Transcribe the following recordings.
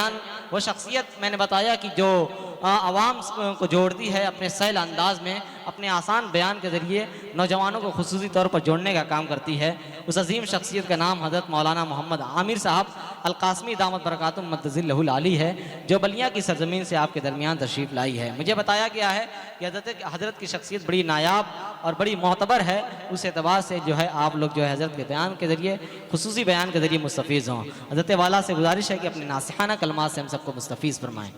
درمیان وہ شخصیت میں نے بتایا کہ جو عوام کو جوڑتی ہے اپنے سہل انداز میں، اپنے آسان بیان کے ذریعے نوجوانوں کو خصوصی طور پر جوڑنے کا کام کرتی ہے۔ اس عظیم شخصیت کا نام حضرت مولانا محمد عامر صاحب القاسمی دامت برکاتہم مدظلہ العالی ہے، جو بلیا کی سرزمین سے آپ کے درمیان تشریف لائی ہے۔ مجھے بتایا گیا ہے کہ حضرت کی شخصیت بڑی نایاب اور بڑی معتبر ہے، اس اعتبار سے جو ہے آپ لوگ جو ہے حضرت کے بیان کے ذریعے، خصوصی بیان کے ذریعے مستفیض ہوں۔ حضرت والا سے گزارش ہے کہ اپنے ناصحانہ کلمات سے ہم سب کو مستفیض فرمائیں۔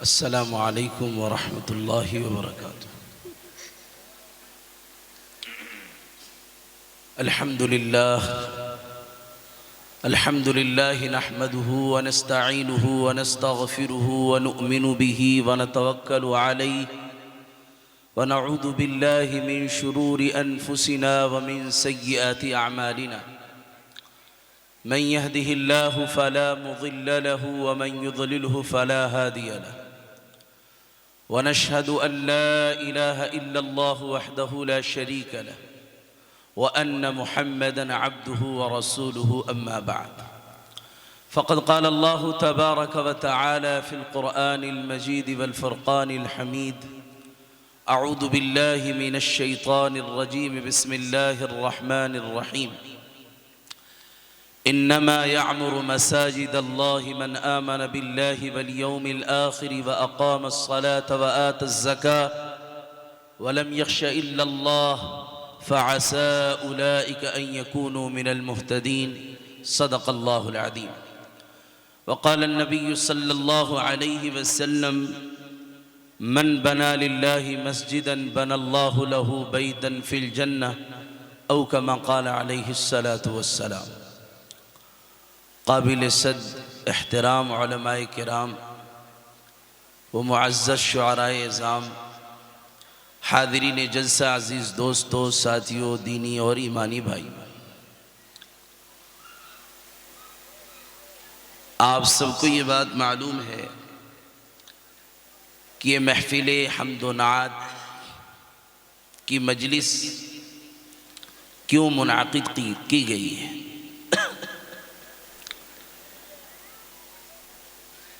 السلام علیکم ورحمۃ اللہ وبرکاتہ۔ الحمد للہ نحمده ونستعینه ونستغفره ونؤمن به ونتوکل علیہ ونعوذ باللہ من شرور انفسنا ومن سیئات اعمالنا من يهده الله فلا مضل له ومن يضلله فلا هادي له ونشهد أن لا إله إلا الله وحده لا شريك له وأن محمدًا عبده ورسوله أما بعد فقد قال الله تبارك وتعالى في القرآن المجيد والفرقان الحميد أعوذ بالله من الشيطان الرجيم بسم الله الرحمن الرحيم إنما يعمر مساجد الله من آمن بالله واليوم الآخر وأقام الصلاة وآتى الزكاة ولم يخش إلا الله فعسى أولئك أن يكونوا من المهتدين صدق الله العظيم وقال النبي صلى الله عليه وسلم من بنى لله مسجدا بنى الله له بيتا في الجنة أو كما قال عليه الصلاة والسلام۔ قابل صد احترام علماء کرام و معزز شعراء عظام، حاضرین جلسہ، عزیز دوستو، ساتھیو، دینی اور ایمانی بھائی، آپ سب کو یہ بات معلوم ہے کہ یہ محفل حمد و نعت کی مجلس کیوں منعقد کی گئی ہے۔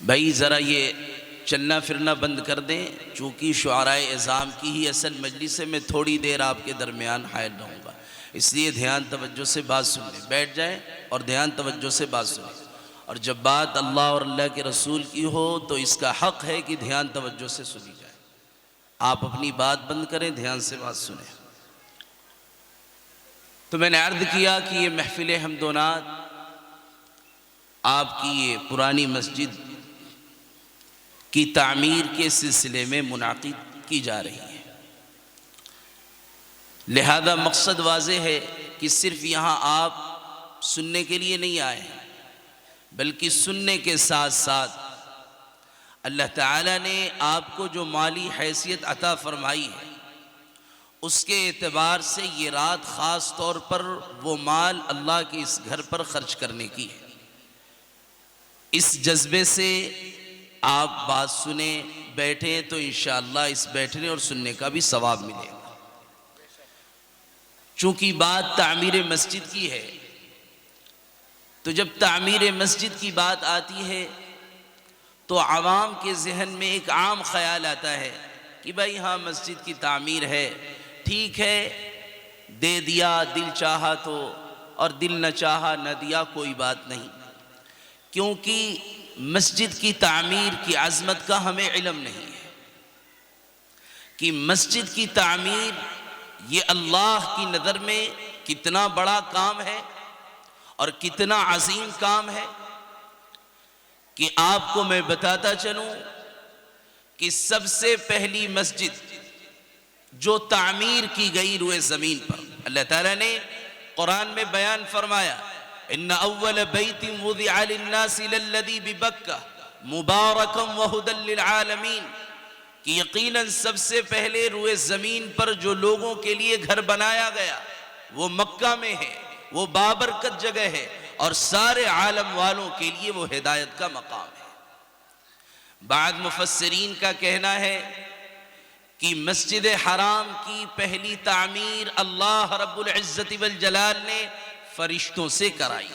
بھائی ذرا یہ چلنا پھرنا بند کر دیں، چونکہ شعراء عظام کی ہی اصل مجلس ہے، میں تھوڑی دیر آپ کے درمیان حائل رہوں گا، اس لیے دھیان توجہ سے بات سن لیں، بیٹھ جائیں اور دھیان توجہ سے بات سنیں، اور جب بات اللہ اور اللہ کے رسول کی ہو تو اس کا حق ہے کہ دھیان توجہ سے سنی جائے۔ آپ اپنی بات بند کریں، دھیان سے بات سنیں۔ تو میں نے عرض کیا کہ یہ محفل حمد و نعت آپ کی یہ پرانی مسجد کی تعمیر کے سلسلے میں منعقد کی جا رہی ہے، لہذا مقصد واضح ہے کہ صرف یہاں آپ سننے کے لیے نہیں آئے ہیں، بلکہ سننے کے ساتھ ساتھ اللہ تعالیٰ نے آپ کو جو مالی حیثیت عطا فرمائی ہے اس کے اعتبار سے یہ رات خاص طور پر وہ مال اللہ کے اس گھر پر خرچ کرنے کی ہے۔ اس جذبے سے آپ بات سنیں، بیٹھیں تو انشاءاللہ اس بیٹھنے اور سننے کا بھی ثواب ملے گا۔ چونکہ بات تعمیر مسجد کی ہے تو جب تعمیر مسجد کی بات آتی ہے تو عوام کے ذہن میں ایک عام خیال آتا ہے کہ بھائی ہاں مسجد کی تعمیر ہے، ٹھیک ہے، دے دیا دل چاہا تو، اور دل نہ چاہا نہ دیا کوئی بات نہیں، کیونکہ مسجد کی تعمیر کی عظمت کا ہمیں علم نہیں ہے کہ مسجد کی تعمیر یہ اللہ کی نظر میں کتنا بڑا کام ہے اور کتنا عظیم کام ہے، کہ آپ کو میں بتاتا چلوں کہ سب سے پہلی مسجد جو تعمیر کی گئی روئے زمین پر، اللہ تعالیٰ نے قرآن میں بیان فرمایا ان اول بیت وضع للناس للذی ببکہ مبارکم وہدی للعالمین، کہ یقیناً سب سے پہلے روئے زمین پر جو لوگوں کے لیے گھر بنایا گیا وہ مکہ میں ہے، وہ بابرکت جگہ ہے، اور سارے عالم والوں کے لیے وہ ہدایت کا مقام ہے۔ بعض مفسرین کا کہنا ہے کہ مسجد حرام کی پہلی تعمیر اللہ رب العزت والجلال نے فرشتوں سے کرائی۔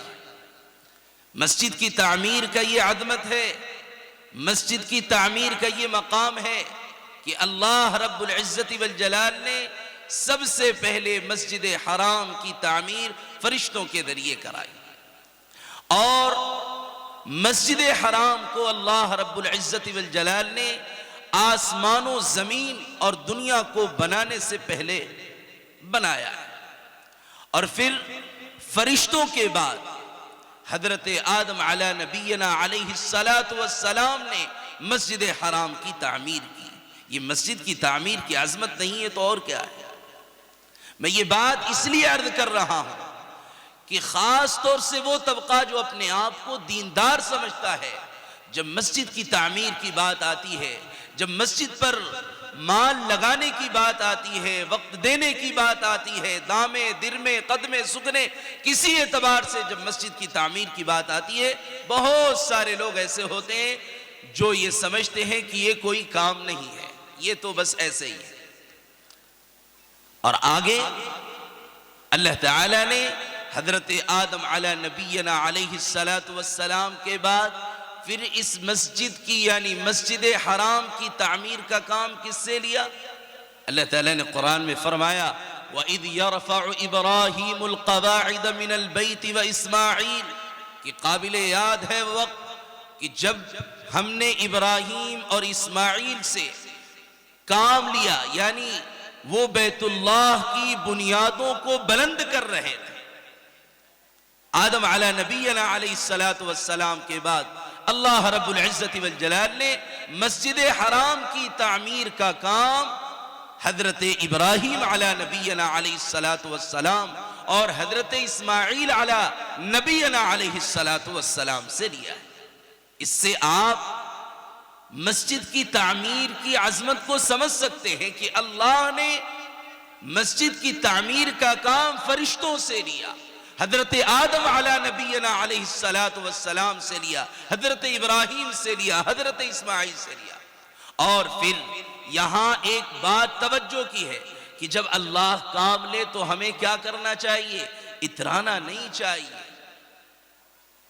مسجد کی تعمیر کا یہ عظمت ہے، مسجد کی تعمیر کا یہ مقام ہے کہ اللہ رب العزت والجلال نے سب سے پہلے مسجد حرام کی تعمیر فرشتوں کے ذریعے کرائی، اور مسجد حرام کو اللہ رب العزت والجلال نے آسمان و زمین اور دنیا کو بنانے سے پہلے بنایا ہے، اور پھر فرشتوں کے بعد حضرت آدم علی نبینا علیہ السلام نے مسجد حرام کی تعمیر کی۔ یہ مسجد کی تعمیر کی عظمت نہیں ہے تو اور کیا ہے؟ میں یہ بات اس لیے عرض کر رہا ہوں کہ خاص طور سے وہ طبقہ جو اپنے آپ کو دیندار سمجھتا ہے، جب مسجد کی تعمیر کی بات آتی ہے، جب مسجد پر مال لگانے کی بات آتی ہے، وقت دینے کی بات آتی ہے، دامے درمے قدمے سکنے، کسی اعتبار سے جب مسجد کی تعمیر کی بات آتی ہے، بہت سارے لوگ ایسے ہوتے ہیں جو یہ سمجھتے ہیں کہ یہ کوئی کام نہیں ہے، یہ تو بس ایسے ہی ہے۔ اور آگے اللہ تعالیٰ نے حضرت آدم علی نبینا علیہ السلام کے بعد پھر اس مسجد کی یعنی مسجد حرام کی تعمیر کا کام کس سے لیا؟ اللہ تعالیٰ نے قرآن میں فرمایا وَإِذْ يَرْفَعُ إِبْرَاهِيمُ الْقَوَاعِدَ مِنَ الْبَيْتِ وَإِسْمَاعِيلُ، کہ قابل یاد ہے وقت کہ جب ہم نے ابراہیم اور اسماعیل سے کام لیا، یعنی وہ بیت اللہ کی بنیادوں کو بلند کر رہے تھے۔ آدم علی نبینا علیہ السلام کے بعد اللہ رب العزت والجلال نے مسجد حرام کی تعمیر کا کام حضرت ابراہیم علی نبینا علیہ السلام اور حضرت اسماعیل علی نبینا علیہ السلام سے لیا ہے۔ اس سے آپ مسجد کی تعمیر کی عظمت کو سمجھ سکتے ہیں کہ اللہ نے مسجد کی تعمیر کا کام فرشتوں سے لیا، حضرت آدم علی نبینا علیہ السلام سے لیا، حضرت ابراہیم سے لیا، حضرت اسماعیل سے لیا۔ اور پھر یہاں ایک بات توجہ کی ہے کہ جب اللہ کام لے تو ہمیں کیا کرنا چاہیے؟ اترانا نہیں چاہیے،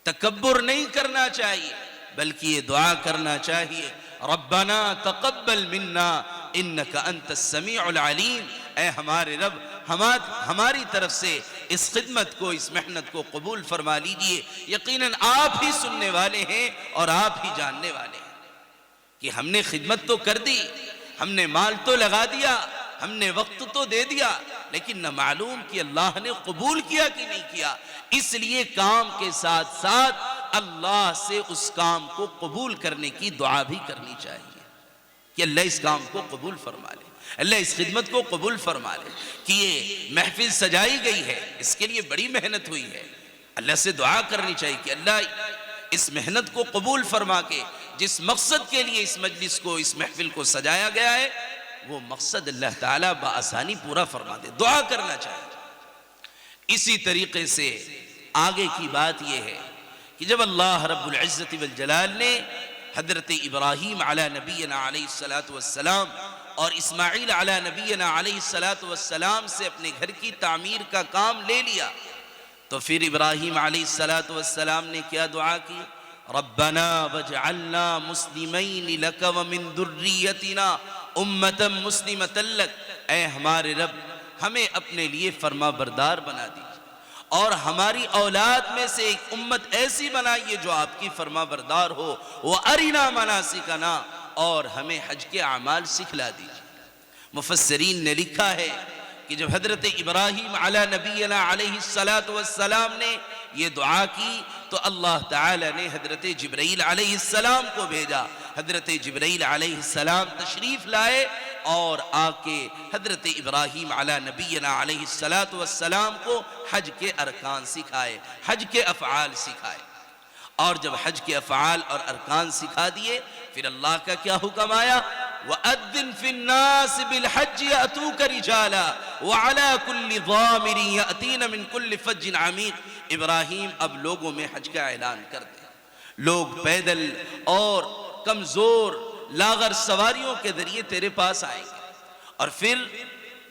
تکبر نہیں کرنا چاہیے، بلکہ یہ دعا کرنا چاہیے ربنا تقبل منا انک انت السمیع العلیم، اے ہمارے رب ہماری طرف سے اس خدمت کو، اس محنت کو قبول فرما لیجئے، یقیناً آپ ہی سننے والے ہیں اور آپ ہی جاننے والے ہیں کہ ہم نے خدمت تو کر دی، ہم نے مال تو لگا دیا، ہم نے وقت تو دے دیا، لیکن نہ معلوم کہ اللہ نے قبول کیا کہ نہیں کیا۔ اس لیے کام کے ساتھ ساتھ اللہ سے اس کام کو قبول کرنے کی دعا بھی کرنی چاہیے کہ اللہ اس کام کو قبول فرما لے، اللہ اس خدمت کو قبول فرما لے کہ یہ محفل سجائی گئی ہے، اس کے لیے بڑی محنت ہوئی ہے، اللہ سے دعا کرنی چاہیے کہ اللہ اس محنت کو قبول فرما کے جس مقصد کے لیے اس مجلس کو، اس محفل کو سجایا گیا ہے، وہ مقصد اللہ تعالیٰ بآسانی پورا فرما دے، دعا کرنا چاہیے۔ اسی طریقے سے آگے کی بات یہ ہے کہ جب اللہ رب العزت والجلال نے حضرت ابراہیم علی نبینا علیہ السلام اور اسماعیل علی نبینا علیہ السلام سے اپنے گھر کی تعمیر کا کام لے لیا، تو پھر ابراہیم علیہ السلام نے کیا دعا کی؟ ربنا وجعلنا مسلمین لک ومن ذریتنا امتا مسلمتا لک، اے ہمارے رب ہمیں اپنے لیے فرما بردار بنا دیجیے اور ہماری اولاد میں سے ایک امت ایسی بنائیے جو آپ کی فرما بردار ہو، وَأَرِنَا مَنَاسِكَنَا، اور ہمیں حج کے اعمال سکھلا دیجیے۔ مفسرین نے لکھا ہے کہ جب حضرت ابراہیم علی نبینا علیہ السلام نے یہ دعا کی تو اللہ تعالی نے حضرت جبرائیل علیہ السلام کو بھیجا، حضرت جبرائیل علیہ السلام تشریف لائے اور آ کے حضرت ابراہیم علی نبینا علیہ السلام کو حج کے ارکان سکھائے، حج کے افعال سکھائے، اور جب حج کے افعال اور ارکان سکھا دیے، پھر اللہ کا کیا حکم آیا؟ وَأَذِّن فِي النَّاسِ بِالْحَجِّ يَأْتُوكَ رِجَالًا وَعَلَى كُلِّ ضَامِرٍ يَأْتِينَ مِنْ كُلِّ فَجٍّ عَمِيقٍ۔ ابراہیم اب لوگوں میں حج کا اعلان کر دے، لوگ پیدل اور کمزور لاغر سواریوں کے ذریعے تیرے پاس آئیں گے۔ اور پھر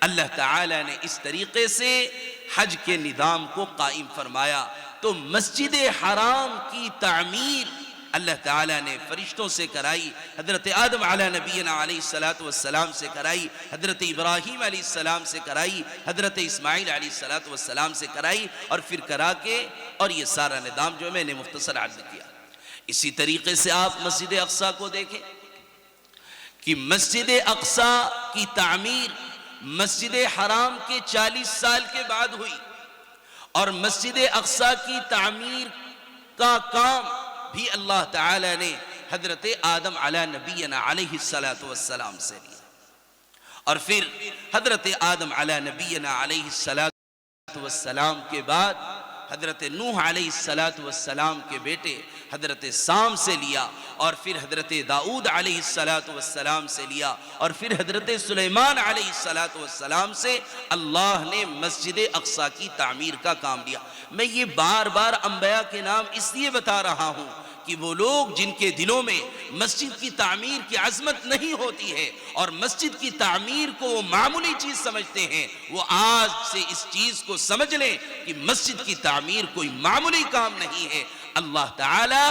اللہ تعالیٰ نے اس طریقے سے حج کے نظام کو قائم فرمایا۔ تو مسجد حرام کی تعمیر اللہ تعالیٰ نے فرشتوں سے کرائی، حضرت آدم علیہ نبینا علیہ السلام سے کرائی، حضرت ابراہیم علیہ السلام سے کرائی، حضرت اسماعیل علیہ السلام سے کرائی، اور پھر کرا کے اور یہ سارا نظام جو میں نے مختصر عرض کیا۔ اسی طریقے سے آپ مسجد اقصیٰ کو دیکھیں کہ مسجد اقصیٰ کی تعمیر مسجد حرام کے 40 سال کے بعد ہوئی، اور مسجد اقصیٰ کی تعمیر کا کام بھی اللہ تعالی نے حضرت آدم علیہ نبینا علیہ السلام سے لیا، اور پھر حضرت آدم علیہ نبینا علیہ السلام کے بعد حضرت نوح علیہ السلام کے بیٹے حضرت سام سے لیا، اور پھر حضرت داؤد علیہ السلام سے لیا، اور پھر حضرت سلیمان علیہ السلام سے اللہ نے مسجد اقصیٰ کی تعمیر کا کام لیا۔ میں یہ بار بار انبیاء کے نام اس لیے بتا رہا ہوں کہ وہ لوگ جن کے دلوں میں مسجد کی تعمیر کی عظمت نہیں ہوتی ہے اور مسجد کی تعمیر کو وہ معمولی چیز سمجھتے ہیں، وہ آج سے اس چیز کو سمجھ لیں کہ مسجد کی تعمیر کوئی معمولی کام نہیں ہے۔ اللہ تعالی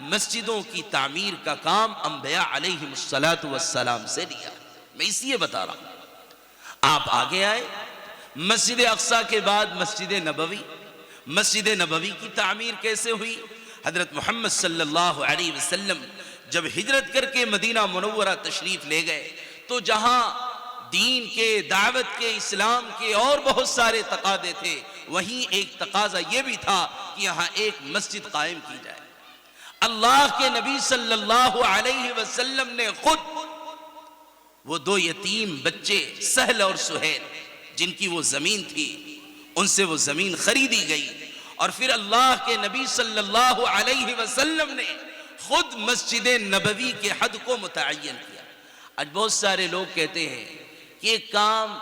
مسجدوں کی تعمیر کا کام انبیاء علیہ السلام سے لیا، میں اس لیے بتا رہا ہوں۔ آپ آگے آئے، مسجد اقصیٰ کے بعد مسجد نبوی، مسجد نبوی کی تعمیر کیسے ہوئی؟ حضرت محمد صلی اللہ علیہ وسلم جب ہجرت کر کے مدینہ منورہ تشریف لے گئے تو جہاں دین کے، دعوت کے، اسلام کے اور بہت سارے تقاضے تھے، وہیں ایک تقاضا یہ بھی تھا کہ یہاں ایک مسجد قائم کی جائے۔ اللہ کے نبی صلی اللہ علیہ وسلم نے خود وہ 2 یتیم بچے سہل اور سہیل جن کی وہ زمین تھی، ان سے وہ زمین خریدی گئی، اور پھر اللہ کے نبی صلی اللہ علیہ وسلم نے خود مسجد نبوی کے حد کو متعین کیا۔ آج بہت سارے لوگ کہتے ہیں کہ یہ کام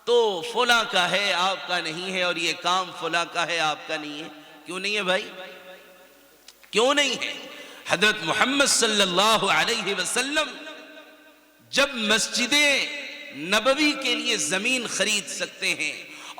تو فلاں کا ہے، آپ کا نہیں ہے، اور یہ کام فلاں کا ہے، آپ کا نہیں ہے۔ کیوں نہیں ہے بھائی؟ کیوں نہیں ہے؟ حضرت محمد صلی اللہ علیہ وسلم جب مسجد نبوی کے لیے زمین خرید سکتے ہیں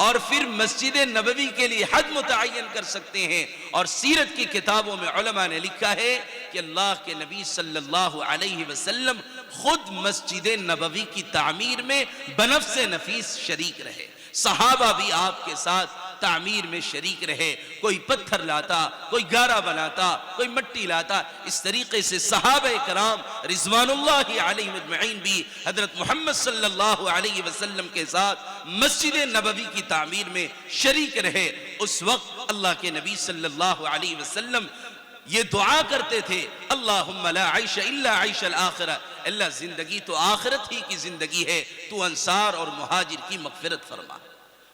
اور پھر مسجد نبوی کے لیے حد متعین کر سکتے ہیں، اور سیرت کی کتابوں میں علماء نے لکھا ہے کہ اللہ کے نبی صلی اللہ علیہ وسلم خود مسجد نبوی کی تعمیر میں بنفس نفیس شریک رہے، صحابہ بھی آپ کے ساتھ تعمیر میں شریک رہے، کوئی پتھر لاتا، کوئی گارا بناتا، کوئی مٹی لاتا، اس طریقے سے صحابہ کرام رضوان اللہ علیہ مجمعین بھی حضرت محمد صلی اللہ علیہ وسلم کے ساتھ مسجد نبوی کی تعمیر میں شریک رہے۔ اس وقت اللہ کے نبی صلی اللہ علیہ وسلم یہ دعا کرتے تھے، اللہم لا عیش الا عیش الآخرہ، اللہ زندگی تو آخرت ہی کی زندگی ہے، تو انصار اور مہاجر کی مغفرت فرما۔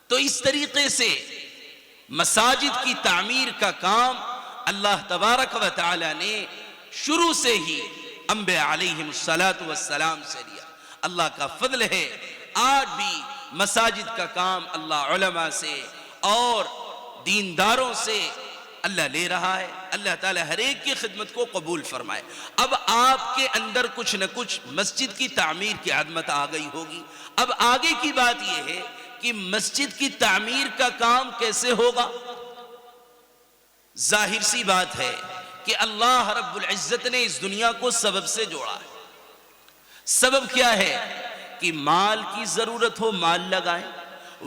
تو اس طریقے سے مساجد کی تعمیر کا کام اللہ تبارک و تعالی نے شروع سے ہی انبیاء علیہ السلام سے لیا۔ اللہ کا فضل ہے آج بھی مساجد کا کام اللہ علماء سے اور دینداروں سے اللہ لے رہا ہے۔ اللہ تعالی ہر ایک کی خدمت کو قبول فرمائے۔ اب آپ کے اندر کچھ نہ کچھ مسجد کی تعمیر کی عظمت آ گئی ہوگی۔ اب آگے کی بات یہ ہے کہ مسجد کی تعمیر کا کام کیسے ہوگا؟ ظاہر سی بات ہے کہ اللہ رب العزت نے اس دنیا کو سبب سے جوڑا ہے۔ سبب کیا ہے؟ کہ مال کی ضرورت ہو مال لگائیں،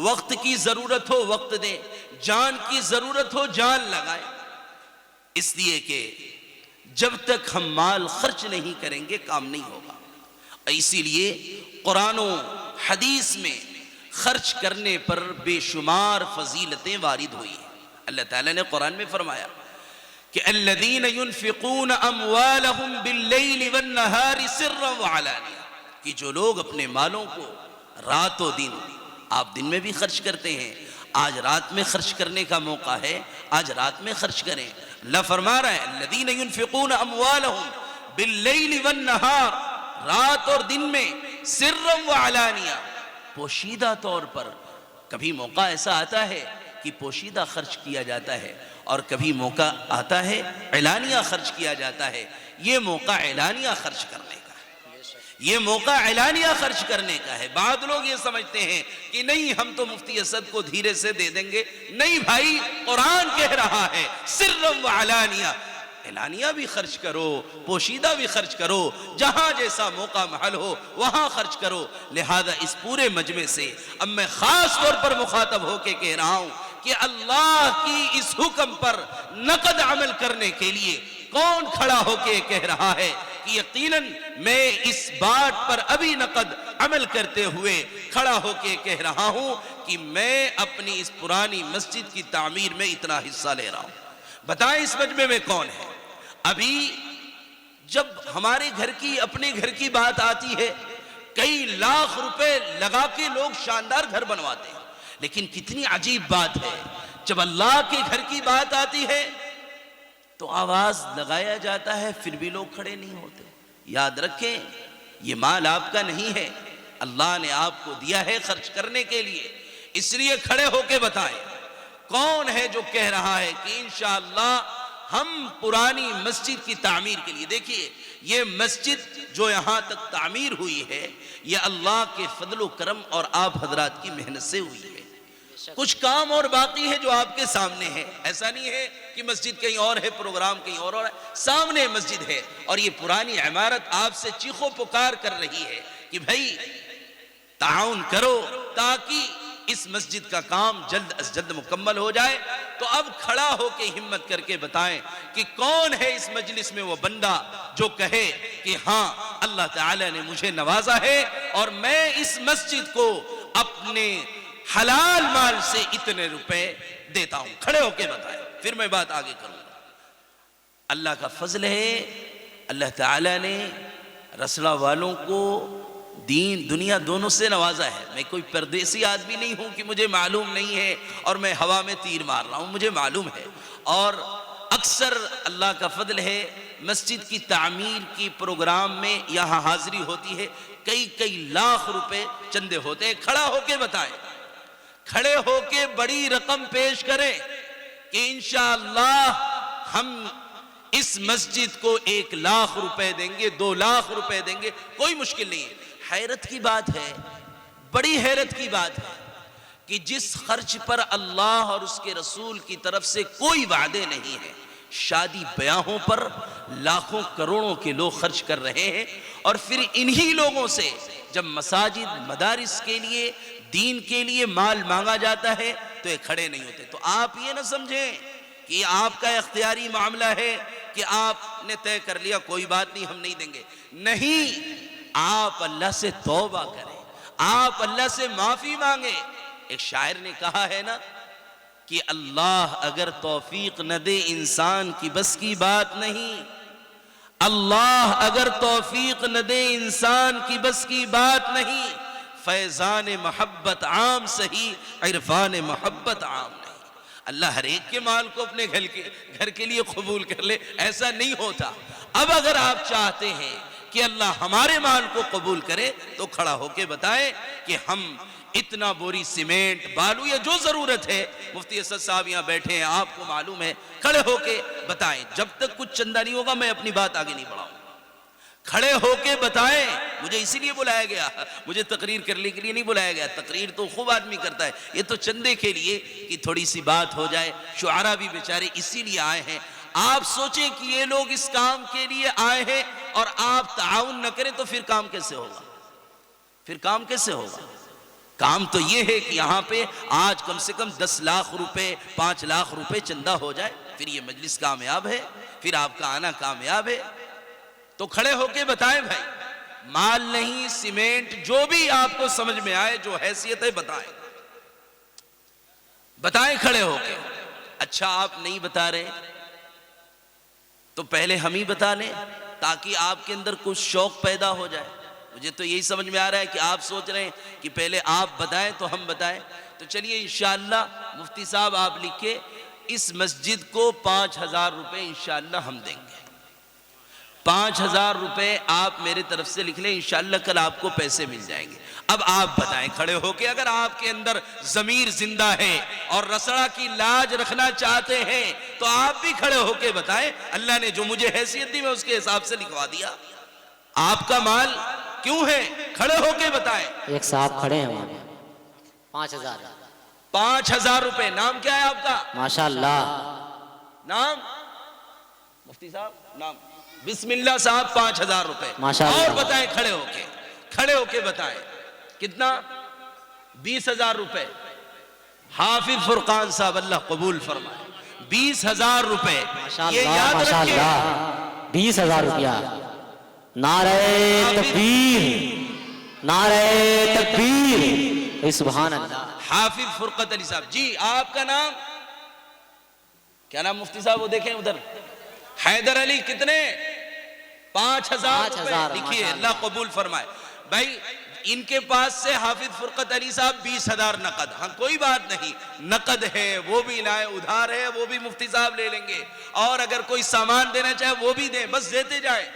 وقت کی ضرورت ہو وقت دیں، جان کی ضرورت ہو جان لگائیں، اس لیے کہ جب تک ہم مال خرچ نہیں کریں گے کام نہیں ہوگا۔ اسی لیے قرآن و حدیث میں خرچ کرنے پر بے شمار فضیلتیں وارد ہوئی ہیں۔ اللہ تعالیٰ نے قرآن میں فرمایا کہ الذین ينفقون اموالهم باللیل والنہار سرا وعلانیہ، کہ جو لوگ اپنے مالوں کو رات و دن، آپ دن میں بھی خرچ کرتے ہیں، آج رات میں خرچ کرنے کا موقع ہے، آج رات میں خرچ کریں، اللہ فرما رہا ہے الذین ينفقون اموالہم باللیل والنہار، رات اور دن میں، سرا وعلانیہ، پوشیدہ طور پر. کبھی موقع ایسا آتا ہے کہ پوشیدہ خرچ کیا جاتا ہے، اور کبھی موقع آتا ہے اعلانیہ خرچ کیا جاتا ہے. یہ موقع اعلانیہ خرچ کرنے کا ہے، یہ موقع اعلانیہ خرچ کرنے کا ہے. بعض لوگ یہ سمجھتے ہیں کہ نہیں ہم تو مفتی اسد کو دھیرے سے دے دیں گے. نہیں بھائی، قرآن کہہ رہا ہے سرا وعلانیہ، اعلانیہ بھی خرچ کرو، پوشیدہ بھی خرچ کرو، جہاں جیسا موقع محل ہو وہاں خرچ کرو. لہذا اس پورے مجمع سے اب میں خاص طور پر مخاطب ہو کے کہہ رہا ہوں کہ اللہ کی اس حکم پر نقد عمل کرنے کے لیے کون کھڑا ہو کے کہہ رہا ہے کہ یقیناً میں اس بات پر ابھی نقد عمل کرتے ہوئے کھڑا ہو کے کہہ رہا ہوں کہ میں اپنی اس پرانی مسجد کی تعمیر میں اتنا حصہ لے رہا ہوں. بتائیں اس مجمع میں کون ہے؟ ابھی جب ہمارے گھر کی، اپنے گھر کی بات آتی ہے، کئی لاکھ روپے لگا کے لوگ شاندار گھر بنواتے ہیں. لیکن کتنی عجیب بات ہے، جب اللہ کے گھر کی بات آتی ہے تو آواز لگایا جاتا ہے، پھر بھی لوگ کھڑے نہیں ہوتے. یاد رکھیں، یہ مال آپ کا نہیں ہے، اللہ نے آپ کو دیا ہے خرچ کرنے کے لیے. اس لیے کھڑے ہو کے بتائیں کون ہے جو کہہ رہا ہے کہ انشاءاللہ ہم پرانی مسجد کی تعمیر کے لیے. دیکھیے، یہ مسجد جو یہاں تک تعمیر ہوئی ہے یہ اللہ کے فضل و کرم اور آپ حضرات کی محنت سے ہوئی ہے. کچھ کام اور باقی ہے جو آپ کے سامنے ہے. ایسا نہیں ہے کہ مسجد کہیں اور ہے، پروگرام کہیں اور ہے. سامنے مسجد ہے، اور یہ پرانی عمارت آپ سے چیخو پکار کر رہی ہے کہ بھائی تعاون کرو تاکہ اس مسجد کا کام جلد از جلد مکمل ہو جائے. تو اب کھڑا ہو کے ہمت کر کے بتائیں کہ کون ہے اس مجلس میں وہ بندہ جو کہے کہ ہاں اللہ تعالی نے مجھے نوازا ہے اور میں اس مسجد کو اپنے حلال مال سے اتنے روپے دیتا ہوں. کھڑے ہو کے بتائیں، پھر میں بات آگے کروں گا. اللہ کا فضل ہے، اللہ تعالی نے رسلہ والوں کو دین دنیا دونوں سے نوازا ہے. میں کوئی پردیسی آدمی نہیں ہوں کہ مجھے معلوم نہیں ہے اور میں ہوا میں تیر مار رہا ہوں، مجھے معلوم ہے. اور اکثر اللہ کا فضل ہے، مسجد کی تعمیر کی پروگرام میں یہاں حاضری ہوتی ہے، کئی لاکھ روپے چندے ہوتے ہیں. کھڑا ہو کے بتائیں، کھڑے ہو کے بڑی رقم پیش کریں کہ انشاءاللہ ہم اس مسجد کو 1 لاکھ روپے دیں گے، 2 لاکھ روپے دیں گے. کوئی مشکل نہیں ہے. حیرت کی بات ہے، بڑی حیرت کی بات ہے کہ جس خرچ پر اللہ اور اس کے رسول کی طرف سے کوئی وعدے نہیں ہے، شادی بیاہوں پر لاکھوں کروڑوں کے لوگ خرچ کر رہے ہیں. اور پھر انہی لوگوں سے جب مساجد مدارس کے لیے، دین کے لیے مال مانگا جاتا ہے تو یہ کھڑے نہیں ہوتے. تو آپ یہ نہ سمجھیں کہ یہ آپ کا اختیاری معاملہ ہے کہ آپ نے طے کر لیا کوئی بات نہیں ہم نہیں دیں گے. نہیں، آپ اللہ سے توبہ کریں، آپ اللہ سے معافی مانگیں. ایک شاعر نے کہا ہے نا کہ اللہ اگر توفیق نہ دے انسان کی بس کی بات نہیں. اللہ اگر توفیق نہ دے انسان کی بس کی بات نہیں. فیضان محبت عام سہی، عرفان محبت عام نہیں. اللہ ہر ایک کے مال کو اپنے گھر کے لیے قبول کر لے، ایسا نہیں ہوتا. اب اگر آپ چاہتے ہیں کہ اللہ ہمارے مال کو قبول کرے تو کھڑا ہو کے بتائیں کہ ہم اتنا بوری سیمنٹ، بالو یا جو ضرورت ہے، مفتی اسد صاحب یہاں بیٹھے ہیں، آپ کو معلوم ہے، کھڑے ہو کے بتائیں. جب تک کچھ چندہ نہیں ہوگا میں اپنی بات آگے نہیں بڑھاؤں. کھڑے ہو کے بتائیں. مجھے اسی لیے بلایا گیا، مجھے تقریر کرنے کے لیے نہیں بلایا گیا. تقریر تو خوب آدمی کرتا ہے، یہ تو چندے کے لیے کہ تھوڑی سی بات ہو جائے. شعراء بھی بیچارے اسی لیے آئے ہیں. آپ سوچیں کہ یہ لوگ اس کام کے لیے آئے ہیں اور آپ تعاون نہ کریں تو پھر کام کیسے ہوگا؟ پھر کام کیسے ہوگا؟ کام تو یہ ہے کہ یہاں پہ آج کم سے کم 10 لاکھ روپے، 5 لاکھ روپے چندہ ہو جائے، پھر یہ مجلس کامیاب ہے، پھر آپ کا آنا کامیاب ہے. تو کھڑے ہو کے بتائیں بھائی، مال نہیں، سیمنٹ، جو بھی آپ کو سمجھ میں آئے، جو حیثیت ہے بتائیں. بتائیں کھڑے ہو کے. اچھا آپ نہیں بتا رہے تو پہلے ہم ہی بتا لیں تاکہ آپ کے اندر کچھ شوق پیدا ہو جائے. مجھے تو یہی سمجھ میں آ رہا ہے کہ آپ سوچ رہے ہیں کہ پہلے آپ بتائیں تو ہم بتائیں. تو چلیے انشاءاللہ مفتی صاحب آپ لکھے اس مسجد کو 5,000 روپے انشاءاللہ ہم دیں گے. 5,000 روپے آپ میرے طرف سے لکھ لیں، انشاءاللہ کل آپ کو پیسے مل جائیں گے. اب آپ بتائیں کھڑے ہو کے، اگر آپ کے اندر ضمیر زندہ ہے اور رسڑا کی لاج رکھنا چاہتے ہیں تو آپ بھی کھڑے ہو کے بتائیں. اللہ نے جو مجھے حیثیت دی میں اس کے حساب سے لکھوا دیا. آپ کا مال کیوں ہے؟ کھڑے ہو کے بتائیں. ایک صاحب کھڑے ہیں وہاں 5,000. 5,000 روپے. نام کیا ہے آپ کا؟ ماشاءاللہ. نام مفتی صاحب، نام بسم اللہ صاحب. 5,000 روپے. ماشاءاللہ. اور بتائیں کھڑے ہو کے بتائیں. کتنا؟ 20,000 روپے. حافظ فرقان صاحب اللہ قبول فرمائے. 20,000 روپے. یہ یاد رکھیں. ماشاءاللہ 20,000 روپیہ. نعرہ تکبیر، نعرہ تکبیر، سبحان اللہ. حافظ فرقت علی صاحب. جی آپ کا نام کیا؟ نام مفتی صاحب وہ دیکھیں ادھر. حیدر علی. کتنے؟ 5,000 روپے. لکھیے اللہ قبول فرمائے. بھائی ان کے پاس سے حافظ فرقت علی صاحب 20,000 نقد. ہاں کوئی بات نہیں، نقد ہے وہ بھی لائے، ادھار ہے وہ بھی مفتی صاحب لے لیں گے، اور اگر کوئی سامان دینا چاہے وہ بھی دیں، بس دیتے جائیں.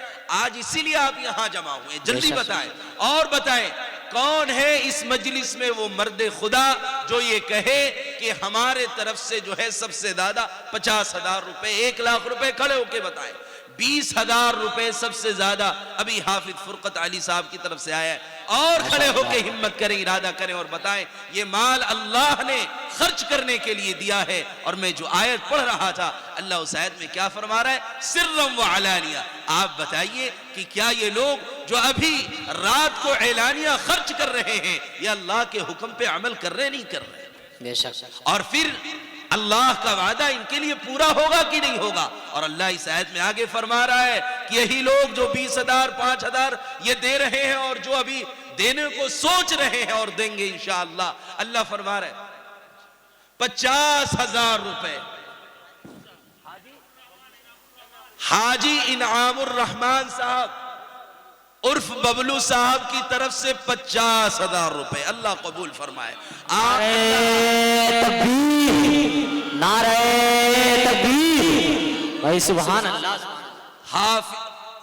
آج اسی لیے آپ یہاں جمع ہوئے. جلدی بتائیں. اور بتائیں کون ہے اس مجلس میں وہ مرد خدا جو یہ کہے کہ ہمارے طرف سے جو ہے سب سے زیادہ 50,000 روپے، 1,00,000 روپے. کھڑے ہو کے بتائیں. 20,000 روپے سب سے زیادہ ابھی حافظ فرقت علی صاحب کی طرف سے آیا ہے. اور کھڑے ہو کے ہمت کریں، ارادہ کریں اور بتائیں یہ مال اللہ نے خرچ کرنے کے لیے دیا ہے. اور میں جو آیت پڑھ رہا تھا اللہ اس آیت میں کیا فرما رہا ہے؟ سرم و علانیہ. آپ بتائیے کہ کیا یہ لوگ جو ابھی رات کو اعلانیہ خرچ کر رہے ہیں یہ اللہ کے حکم پہ عمل کر رہے نہیں کر رہے؟ بے شک. اور پھر اللہ کا وعدہ ان کے لیے پورا ہوگا کہ نہیں ہوگا؟ اور اللہ اس آیت میں آگے فرما رہا ہے کہ یہی لوگ جو 20,000 5,000 یہ دے رہے ہیں اور جو ابھی دینے کو سوچ رہے ہیں اور دیں گے انشاءاللہ، اللہ فرما رہا ہے 50,000 روپے. حاجی انعام الرحمن صاحب عرف ببلو صاحب کی طرف سے 50,000 روپے. اللہ قبول فرمائے. نعرہ تکبیر، بھائی سبحان اللہ.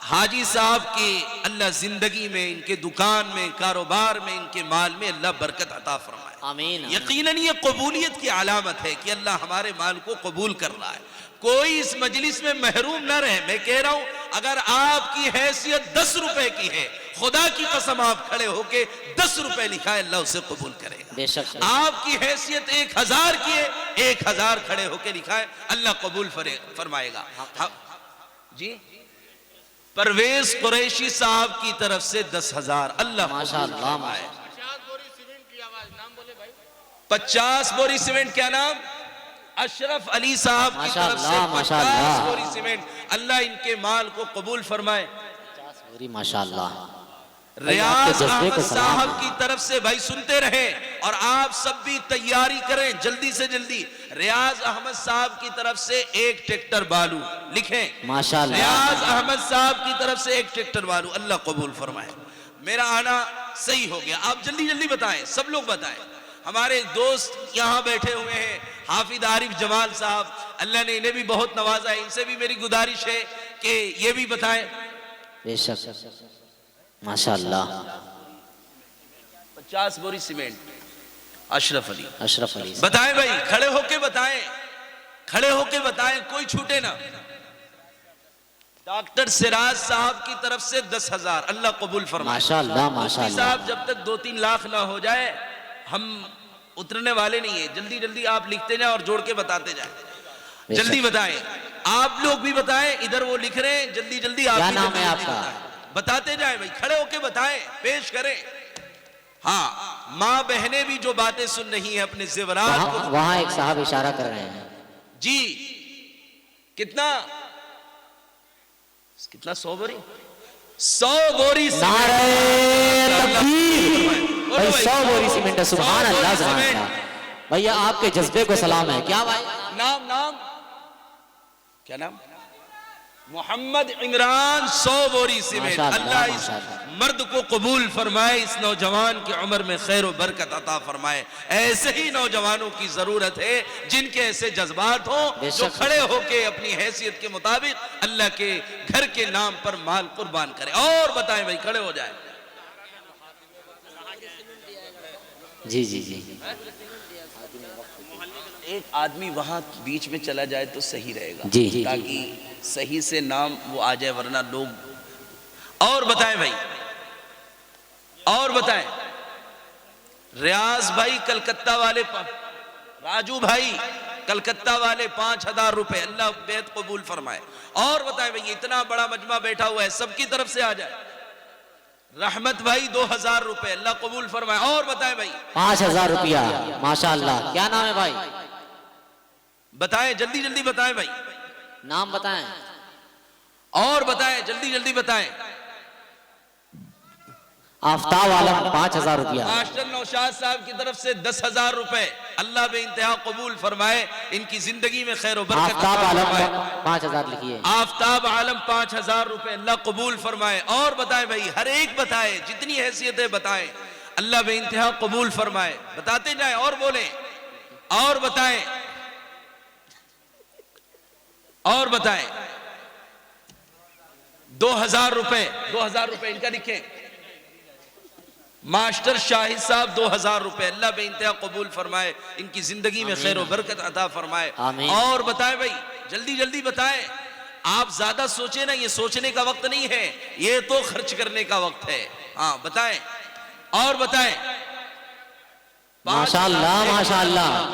حاجی صاحب کی اللہ زندگی میں، ان کے دکان میں، کاروبار میں، ان کے مال میں اللہ برکت عطا فرمائے. آمین. یقیناً یہ قبولیت کی علامت ہے کہ اللہ ہمارے مال کو قبول کر رہا ہے. کوئی اس مجلس میں محروم نہ رہے. میں کہہ رہا ہوں اگر آپ کی حیثیت 10 روپے کی ہے، خدا کی قسم آپ کھڑے ہو کے 10 روپے لکھائے اللہ اسے قبول کرے گا. بے شک. آپ کی حیثیت 1,000 کی ہے، 1,000 کھڑے ہو کے لکھائے اللہ قبول فرمائے گا. جی پرویز قریشی صاحب کی طرف سے 10,000 اللہ قبول فرمائے. 50 بوری سیمنٹ. کیا نام؟ اشرف علی صاحب کی طرف سے 50 بوری سیمنٹ. اللہ ان کے مال کو قبول فرمائے. ماشاءاللہ. ریاض احمد صاحب کی طرف سے بھائی سنتے رہے اور آپ سب بھی تیاری کریں جلدی سے جلدی. ریاض احمد صاحب کی طرف سے 1 ٹریکٹر بالو لکھیں. ماشاءاللہ. ریاض احمد صاحب کی طرف سے 1 ٹریکٹر بالو. اللہ قبول فرمائے. میرا آنا صحیح ہو گیا. آپ جلدی جلدی بتائیں، سب لوگ بتائیں. ہمارے دوست یہاں بیٹھے ہوئے ہیں حافظ عارف جمال صاحب، اللہ نے انہیں بھی بہت نوازا ہے. ان سے بھی میری گزارش ہے کہ یہ بھی بتائیں. بے شک. ماشاءاللہ. 50 بوری سیمنٹ. اشرف علی. اشرف علی بتائیں بھائی، کھڑے ہو کے بتائیں، کھڑے ہو کے بتائیں، کوئی چھوٹے نہ. ڈاکٹر سراج صاحب کی طرف سے 10,000 اللہ قبول فرمائے. ماشاءاللہ. ماشاءاللہ. صاحب جب تک 2-3 لاکھ نہ ہو جائے ہم اترنے والے نہیں ہیں. جلدی جلدی آپ لکھتے جائیں اور جوڑ کے بتاتے جائیں. جلدی بتائیں. آپ لوگ بھی بتائیں، ادھر وہ لکھ رہے ہیں جلدی جلدی. آپ کیا نام ہے آپ کا؟ بتاتے جائیں بھائی، کھڑے ہو کے بتائیں، پیش کریں. ہاں ماں بہنیں بھی جو باتیں سن رہی ہیں اپنے زیورات کو. وہاں ایک صاحب اشارہ کر رہے ہیں. جی کتنا 100 بوری 100 بوری نعرہ تکبیر. بھائی 100 بوری سیمنٹ. سبحان اللہ. سبحان اللہ. بھیا آپ کے جذبے کو سلام ہے. کیا بھائی نام کیا نام؟ محمد عمران 100 بوری سیمنٹ. اللہ اس مرد کو قبول فرمائے، اس نوجوان کی عمر میں خیر و برکت عطا فرمائے۔ ایسے ہی نوجوانوں کی ضرورت ہے جن کے ایسے جذبات ہوں جو کھڑے ہو کے اپنی حیثیت کے مطابق اللہ کے گھر کے نام پر مال قربان کرے۔ اور بتائیں بھائی، کھڑے ہو جائیں۔ جی جی جی ایک آدمی وہاں بیچ میں چلا جائے تو صحیح رہے گا، جی جی تاکہ صحیح سے نام وہ آ جائے، ورنہ لوگ۔ اور بتائیں بھائی، اور بتائیں۔ ریاض بھائی کلکتہ والے، راجو بھائی کلکتہ والے 5000 روپے، اللہ بیعت قبول فرمائے۔ اور بتائیں بھائی، اتنا بڑا مجمع بیٹھا ہوا ہے، سب کی طرف سے آ جائے۔ رحمت بھائی 2000 روپے، اللہ قبول فرمائے۔ اور بتائیں بھائی، 5000 روپیہ، ماشاءاللہ۔ کیا نام ہے بھائی؟ بتائیں، جلدی جلدی بتائیں بھائی، نام بتائیں۔ اور بتائیں، جلدی جلدی بتائیں۔ آفتاب عالم 5000 روپیہ۔ ماسٹر نوشاد صاحب کی طرف سے 10,000 روپے، اللہ بے انتہا قبول فرمائے، ان کی زندگی میں خیر و برکت آفتاب عطا عالم فرمائے۔ 5000 لکھیے۔ آفتاب عالم 5000 روپے، اللہ قبول فرمائے۔ اور بتائیں بھائی، ہر ایک بتائے، جتنی حیثیتیں بتائیں، اللہ بے انتہا قبول فرمائے۔ بتاتے جائیں اور بولیں، اور بتائیں، اور بتائیں۔ 2000 روپے، 2000 روپے ان کا لکھیں۔ ماسٹر شاہد صاحب 2000 روپے، اللہ بے انتہا قبول فرمائے، ان کی زندگی میں خیر و برکت عطا فرمائے۔ آمین۔ اور بتائیں بھائی، جلدی جلدی بتائیں۔ آپ زیادہ سوچیں نا، یہ سوچنے کا وقت نہیں ہے، یہ تو خرچ کرنے کا وقت ہے۔ ہاں بتائیں، اور بتائیں۔ ماشاءاللہ ماشاءاللہ،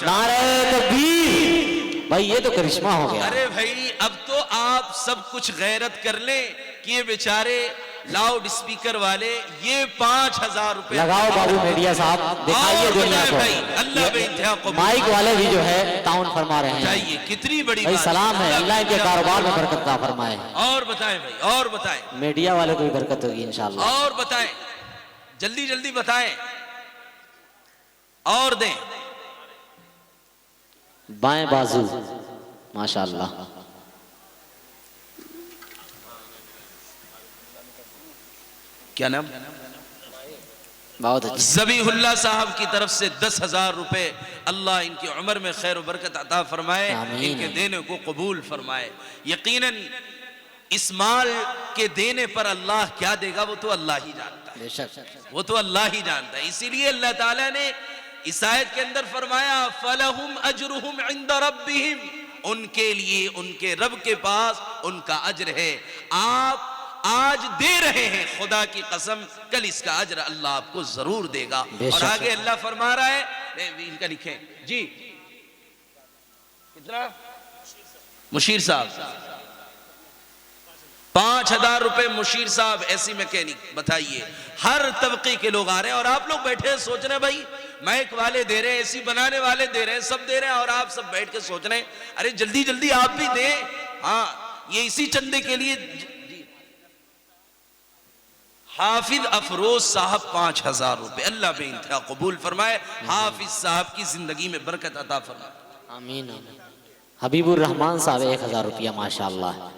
نعرہ تکبیر۔ بھائی یہ تو کرشمہ ہو گیا۔ ارے بھائی، اب تو آپ سب کچھ غیرت کر لیں کہ یہ بیچارے لاؤڈ اسپیکر والے یہ 5000 روپے لگاؤ بابو میڈیا صاحب، دکھائیے دنیا کو۔ اللہ بے انتہا قبول۔ مائک والے بھی جو ہے تعاون فرما رہے ہیں۔ چاہیے، کتنی بڑی بھائی بات۔ سلام ہے، اللہ ان کے کاروبار میں برکت عطا فرمائے۔ اور بتائیں بھائی، اور بتائیں، میڈیا والے کو بھی برکت ہوگی انشاءاللہ۔ اور بتائیں، جلدی جلدی بتائیں، اور دیں۔ بائیں بازو، ماشاءاللہ۔ کیا نام؟ بہت اچھا۔ ذبیح اللہ صاحب کی طرف سے 10,000 روپے، اللہ ان کی عمر میں خیر و برکت عطا فرمائے، آمین۔ ان کے دینے کو قبول فرمائے۔ یقیناً اس مال کے دینے پر اللہ کیا دے گا وہ تو اللہ ہی جانتا ہے، بے شک۔ وہ تو اللہ ہی جانتا ہے۔ اسی لیے اللہ تعالیٰ نے اس آیت کے اندر فرمایا فَلَهُمْ أَجْرُهُمْ عِنْدَ رَبِّهِمْ، ان کے لیے ان کے رب کے پاس ان کا اجر ہے۔ آپ آج دے رہے ہیں، خدا کی قسم کل اس کا اجر اللہ آپ کو ضرور دے گا۔ اور آگے اللہ فرما رہا ہے، ان کا لکھیں جی، کتنا؟ مشیر صاحب 5000 روپے، مشیر صاحب ایسی میکینک۔ بتائیے، ہر طبقے کے لوگ آ رہے ہیں، اور آپ لوگ بیٹھے ہیں سوچ رہے ہیں بھائی مائک والے دے رہے ہیں، اے سی بنانے والے دے رہے ہیں، سب دے رہے ہیں، اور آپ سب بیٹھ کے سوچ رہے ہیں ارے جلدی جلدی آپ بھی دیں۔ ہاں، یہ اسی چندے کے لیے۔ حافظ افروز صاحب 5000 روپے، اللہ بے انتہا قبول فرمائے، حافظ صاحب کی زندگی میں برکت عطا فرمائے۔ آمین۔ حبیب الرحمان صاحب 1000 روپیہ، ماشاءاللہ۔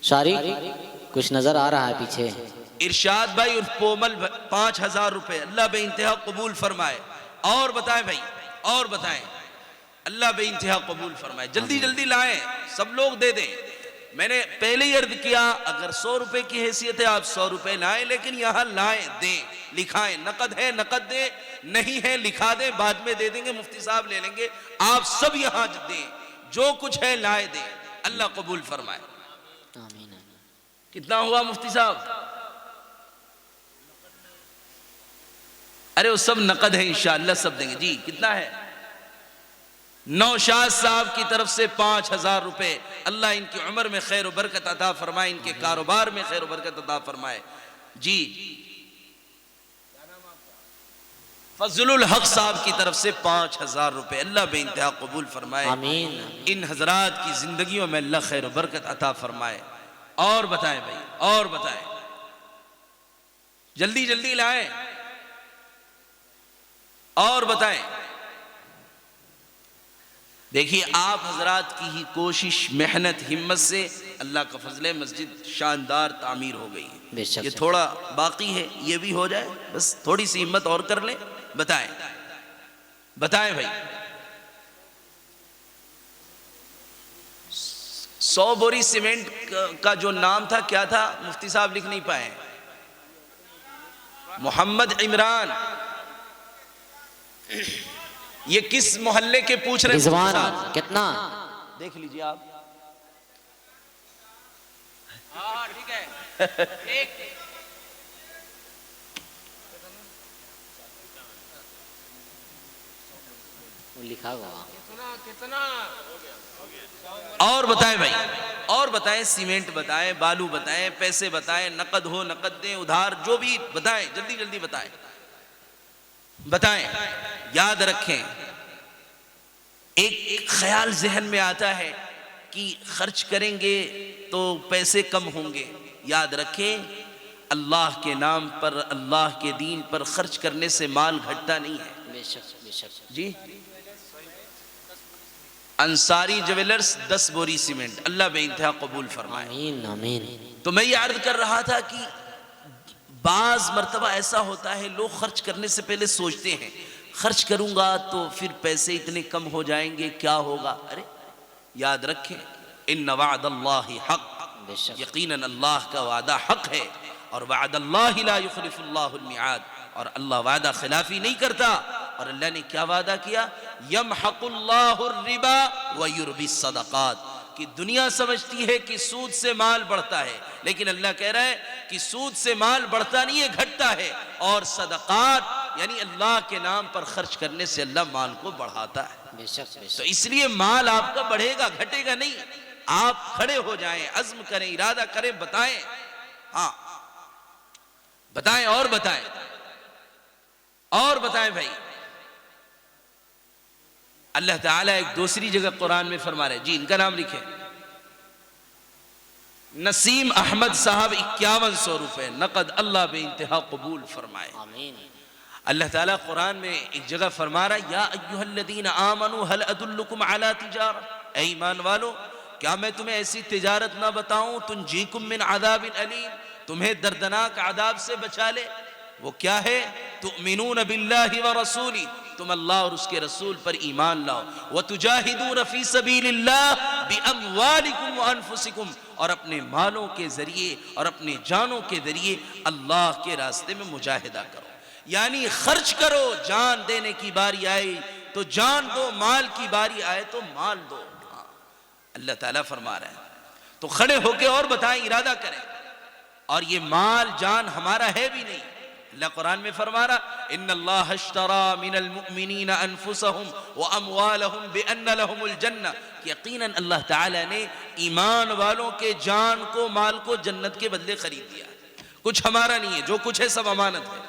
شارق کچھ نظر آ رہا ہے پیچھے؟ ارشاد بھائی اور پومل 5000 روپے، اللہ بے انتہا قبول فرمائے۔ اور بتائیں بھائی، اور بتائیں، اللہ بے انتہا قبول فرمائے۔ جلدی جلدی لائیں، سب لوگ دے دیں۔ میں نے پہلے ہی عرض کیا، اگر 100 روپے کی حیثیت ہے آپ 100 روپے لائیں، لیکن یہاں لائیں، دیں، لکھائیں۔ نقد ہے نقد دیں، نہیں ہے لکھا دیں، بعد میں دے دیں گے، مفتی صاحب لے لیں گے۔ آپ سب یہاں دیں، جو کچھ ہے لائے دیں، اللہ قبول فرمائے۔ آمین۔ کتنا ہوا مفتی صاحب؟ ارے وہ سب نقد ہے، انشاءاللہ سب دیں گے۔ جی کتنا ہے؟ نوشاد صاحب کی طرف سے 5000 روپے، اللہ ان کی عمر میں خیر و برکت عطا فرمائے، ان کے کاروبار میں خیر و برکت عطا فرمائے۔ جی فضل الحق صاحب کی طرف سے 5000 روپے، اللہ بے انتہا قبول فرمائے۔ آمین۔ ان حضرات کی زندگیوں میں اللہ خیر و برکت عطا فرمائے۔ اور بتائیں بھائی، اور بتائیں، جلدی جلدی لائیں، اور بتائیں۔ دیکھیے آپ حضرات کی ہی کوشش، محنت، ہمت سے اللہ کا فضل ہے، مسجد شاندار تعمیر ہو گئی بے ہے۔ شک یہ تھوڑا باقی ہے، یہ بھی ہو جائے، بس تھوڑی سی ہمت اور کر لیں۔ بتائیں بتائیں بھائی، 100 بوری سیمنٹ کا جو نام تھا کیا تھا؟ مفتی صاحب لکھ نہیں پائے۔ محمد عمران، یہ کس محلے کے پوچھ رہے ہیں؟ رضوان مفتی صاحب کتنا؟ دیکھ لیجئے آپ۔ لکھا ہوا اور بتائیں بھائی، اور بتائیں، سیمنٹ بتائیں، بالو بتائیں، پیسے بتائیں، نقد ہو نقد دیں، ادھار، جو بھی بتائیں، جلدی جلدی بتائیں بتائیں۔ یاد رکھیں، ایک خیال ذہن میں آتا ہے کہ خرچ کریں گے تو پیسے کم ہوں گے۔ یاد رکھیں، اللہ کے نام پر، اللہ کے دین پر خرچ کرنے سے مال گھٹتا نہیں ہے۔ بے شک بے شک جی، انصاری جویلرز 10 بوری سیمنٹ، اللہ بے انتہا قبول فرمائے۔ آمین آمین۔ تو میں یہ عرض کر رہا تھا کہ بعض مرتبہ ایسا ہوتا ہے، لوگ خرچ کرنے سے پہلے سوچتے ہیں خرچ کروں گا تو پھر پیسے اتنے کم ہو جائیں گے، کیا ہوگا؟ ارے یاد رکھیں، ان وعد اللہ حق، بے شک یقیناً اللہ کا وعدہ حق ہے، اور وعد اللہ لا یخلف اللہ المیعاد، اور اللہ وعدہ خلافی نہیں کرتا۔ اور اللہ نے کیا وعدہ کیا؟ یمحق اللہ الربا ویربی الصدقات، کہ دنیا سمجھتی ہے کہ سود سے مال بڑھتا ہے، لیکن اللہ کہہ رہا ہے کہ سود سے مال بڑھتا نہیں ہے، گھٹتا ہے، اور صدقات یعنی اللہ کے نام پر خرچ کرنے سے اللہ مال کو بڑھاتا ہے۔ بے شک بے تو شک۔ اس لیے مال آپ کا بڑھے گا، گھٹے گا نہیں۔ آپ کھڑے ہو جائیں، عزم کریں، ارادہ کریں، بتائیں، ہاں بتائیں، اور بتائیں، اور بتائیں بھائی۔ اللہ تعالیٰ ایک دوسری جگہ قرآن میں فرما رہے، جی ان کا نام لکھیں، نسیم احمد صاحب 5100 روپے نقد، اللہ بے انتہا قبول فرمائے۔ آمین۔ اللہ تعالیٰ قرآن میں ایک جگہ فرما رہا ہے، یا ایہا الذین آمنوا هل ادلکم علی تجارہ، اے ایمان والو کیا میں تمہیں ایسی تجارت نہ بتاؤں تنجیکم من عذاب علیم، تمہیں دردناک عذاب سے بچا لے؟ وہ کیا ہے؟ تؤمنون باللہ ورسولہ، تم اللہ اور اس کے رسول پر ایمان لاؤ، وتجاہدون فی سبیل اللہ باموالکم وانفسکم، اور اپنے مالوں کے ذریعے اور اپنے جانوں کے ذریعے اللہ کے راستے میں مجاہدہ کرو۔ یعنی خرچ کرو، جان دینے کی باری آئے تو جان دو، مال کی باری آئے تو مال دو۔ اللہ تعالیٰ فرما رہے ہیں، تو کھڑے ہو کے اور بتائیں، ارادہ کریں۔ اور یہ مال جان ہمارا ہے بھی نہیں، اللہ قرآن میں فرما رہا، ان اللہ اشترى من المؤمنین انفسهم واموالهم بان لهم الجنہ، کہ یقیناً اللہ تعالیٰ نے ایمان والوں کے جان کو، مال کو جنت کے بدلے خرید دیا ہے۔ کچھ ہمارا نہیں ہے، جو کچھ ہے سب امانت ہے۔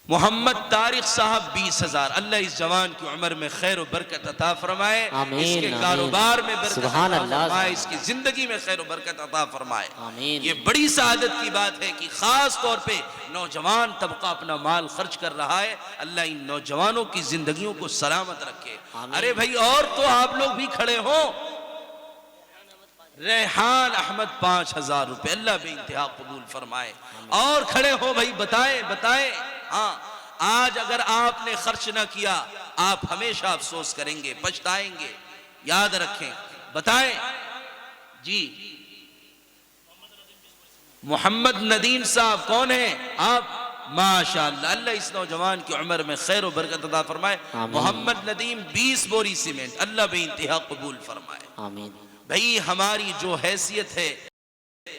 محمد طارق صاحب 20,000، اللہ اس جوان کی عمر میں خیر و برکت عطا فرمائے، آمین، اس کے آمین۔ کاروبار میں برکت سبحان عطا اللہ، فرمائے، اس کی زندگی میں خیر و برکت عطا فرمائے۔ آمین۔ یہ بڑی سعادت کی بات ہے کہ خاص طور پہ نوجوان طبقہ اپنا مال خرچ کر رہا ہے، اللہ ان نوجوانوں کی زندگیوں کو سلامت رکھے۔ آمین۔ ارے بھائی اور تو آپ لوگ بھی کھڑے ہوں۔ ریحان احمد 5,000 روپے، اللہ بے انتہا قبول فرمائے۔ اور کھڑے ہو بھائی، بتائیں بتائیں۔ ہاں، آج اگر آپ نے خرچ نہ کیا آپ ہمیشہ افسوس کریں گے، پچھتائیں گے، یاد رکھیں۔ بتائیں جی، محمد ندیم صاحب کون ہیں آپ؟ ماشاءاللہ، اللہ اس نوجوان کی عمر میں خیر و برکت عطا فرمائے۔ آمین۔ محمد ندیم 20 بوری سیمنٹ، اللہ بے انتہا قبول فرمائے۔ آمین۔ بھئی ہماری جو حیثیت ہے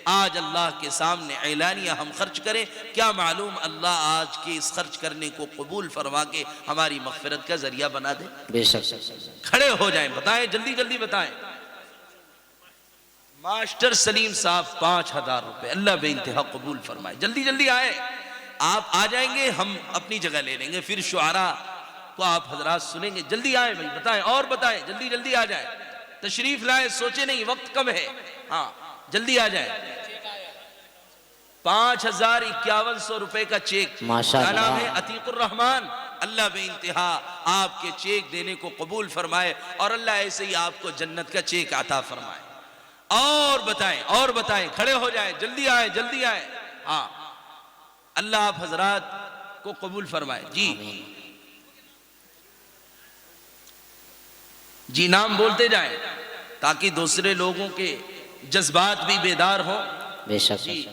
آج اللہ کے سامنے اعلانیہ ہم خرچ کریں، کیا معلوم اللہ آج کے اس خرچ کرنے کو قبول فرما کے ہماری مغفرت کا ذریعہ بنا دے۔ بے شک۔ کھڑے ہو جائیں، بتائیں، جلدی جلدی بتائیں۔ ماسٹر سلیم صاحب 5,000 روپے، اللہ بے انتہا قبول فرمائے۔ جلدی جلدی آئیں، آپ آ جائیں گے ہم اپنی جگہ لے لیں گے، پھر شعراء کو آپ حضرات سنیں گے۔ جلدی آئیں بھائی، بتائیں اور بتائیں، جلدی جلدی آ جائیں، تشریف لائیں، سوچے نہیں وقت کم ہے، ہاں جلدی آ جائیں۔ 5,5100 روپے کا چیک، کیا ماشاءاللہ۔ نام ہے؟ عتیق الرحمن، اللہ بے انتہا آپ کے چیک دینے کو قبول فرمائے اور اللہ ایسے ہی آپ کو جنت کا چیک عطا فرمائے۔ اور بتائیں، کھڑے ہو جائیں، جلدی آئیں۔ ہاں، اللہ آپ حضرات کو قبول فرمائے۔ جی نام بولتے جائیں تاکہ دوسرے لوگوں کے جذبات بھی بیدار ہوں۔ بے شک جی